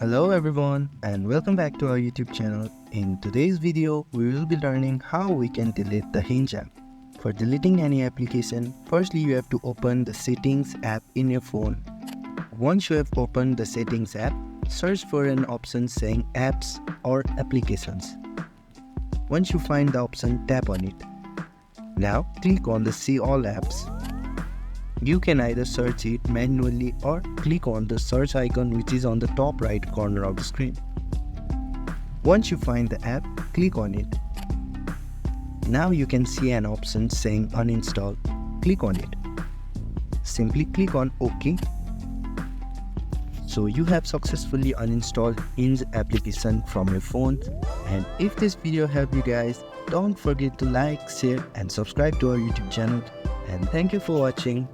Hello everyone and welcome back to our YouTube channel. In today's video, we will be learning how we can delete the Hinge app. For deleting any application, firstly you have to open the Settings app in your phone. Once you have opened the Settings app, search for an option saying Apps or Applications. Once you find the option, tap on it. Now click on the See All Apps. You can either search it manually or click on the search icon which is on the top right corner of the screen. Once you find the app, click on it. Now you can see an option saying Uninstall. Click on it. Simply click on OK. So you have successfully uninstalled Hinge application from your phone. And if this video helped you guys, don't forget to like, share and subscribe to our YouTube channel. And thank you for watching.